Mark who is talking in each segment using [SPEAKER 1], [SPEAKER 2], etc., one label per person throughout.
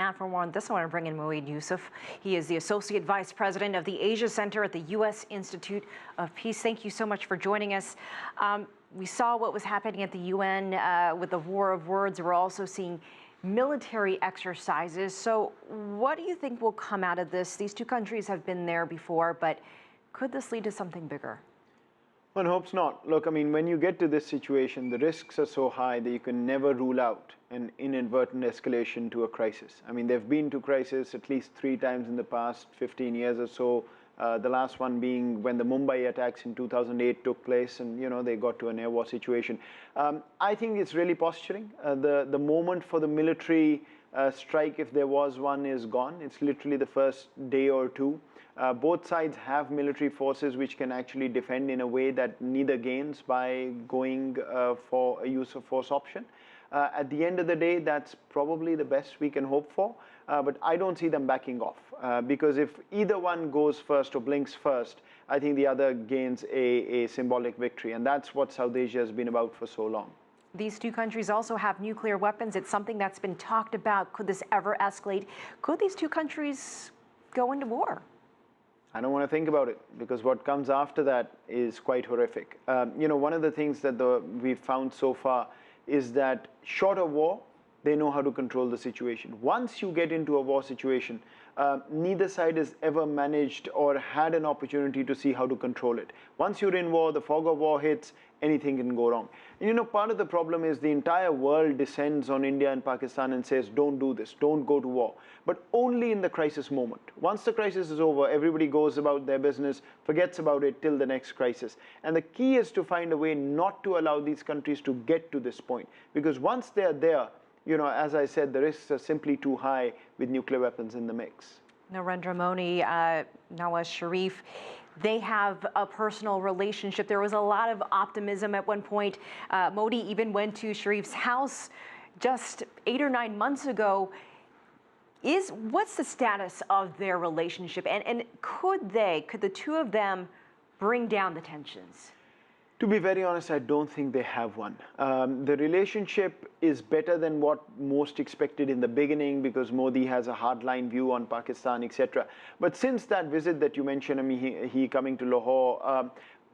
[SPEAKER 1] And for more on this, I want to bring in Moeed Yusuf. He is the Associate Vice President of the Asia Center at the U.S. Institute of Peace. Thank you so much for joining us. We saw what was happening at the UN with the war of words. We're also seeing military exercises. So what do you think will come out of this? These two countries have been there before, but could this lead to something bigger?
[SPEAKER 2] One hopes not. Look, I mean, when you get to this situation, the risks are so high that you can never rule out an inadvertent escalation to a crisis. I mean, they've been to crisis at least 3 times in the past 15 years or so. The last one being when the Mumbai attacks in 2008 took place, and they got to an air war situation. I think it's really posturing. The moment for the military strike, if there was one, is gone. It's literally the first day or two. Both sides have military forces which can actually defend in a way that neither gains by going for a use of force option. At the end of the day, that's probably the best we can hope for, but I don't see them backing off because if either one goes first or blinks first, I think the other gains a symbolic victory, and that's what South Asia has been about for so long.
[SPEAKER 1] These two countries also have nuclear weapons. It's something that's been talked about. Could this ever escalate? Could these two countries go into war?
[SPEAKER 2] I don't want to think about it because what comes after that is quite horrific. One of the things that we've found so far is that short of war, they know how to control the situation. Once you get into a war situation, neither side has ever managed or had an opportunity to see how to control it. Once you're in war, the fog of war hits, anything can go wrong. And part of the problem is the entire world descends on India and Pakistan and says, don't do this, don't go to war. But only in the crisis moment. Once the crisis is over, everybody goes about their business, forgets about it till the next crisis. And the key is to find a way not to allow these countries to get to this point. Because once they're there, as I said, the risks are simply too high with nuclear weapons in the mix.
[SPEAKER 1] Narendra Modi, Nawaz Sharif, they have a personal relationship. There was a lot of optimism at one point. Modi even went to Sharif's house just 8 or 9 months ago. What's the status of their relationship? And could the two of them bring down the tensions?
[SPEAKER 2] To be very honest, I don't think they have one. The relationship is better than what most expected in the beginning because Modi has a hardline view on Pakistan, etc. But since that visit that you mentioned, I mean, he coming to Lahore,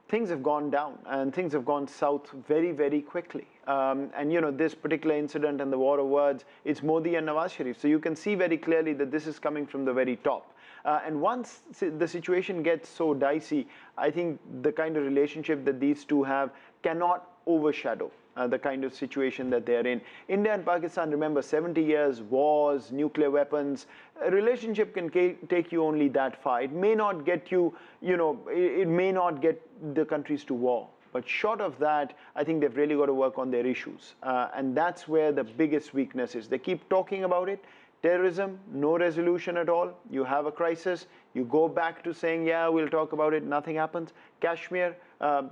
[SPEAKER 2] things have gone down and things have gone south very, very quickly. This particular incident and the war of words, it's Modi and Nawaz Sharif. So you can see very clearly that this is coming from the very top. And once the situation gets so dicey, I think the kind of relationship that these two have cannot overshadow the kind of situation that they're in. India and Pakistan, remember, 70 years, wars, nuclear weapons. A relationship can take you only that far. It may not get you, it may not get the countries to war. But short of that, I think they've really got to work on their issues. And that's where the biggest weakness is. They keep talking about it. Terrorism, no resolution at all. You have a crisis, you go back to saying, yeah, we'll talk about it, nothing happens. Kashmir,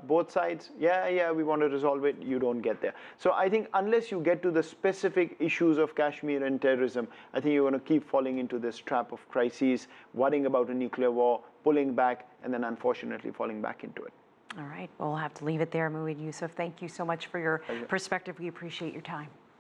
[SPEAKER 2] both sides, yeah, we want to resolve it, you don't get there. So I think unless you get to the specific issues of Kashmir and terrorism, I think you're going to keep falling into this trap of crises, worrying about a nuclear war, pulling back, and then unfortunately falling back into it.
[SPEAKER 1] All right, well, we'll have to leave it there. Moeed Yusuf, thank you so much for your perspective. We appreciate your time.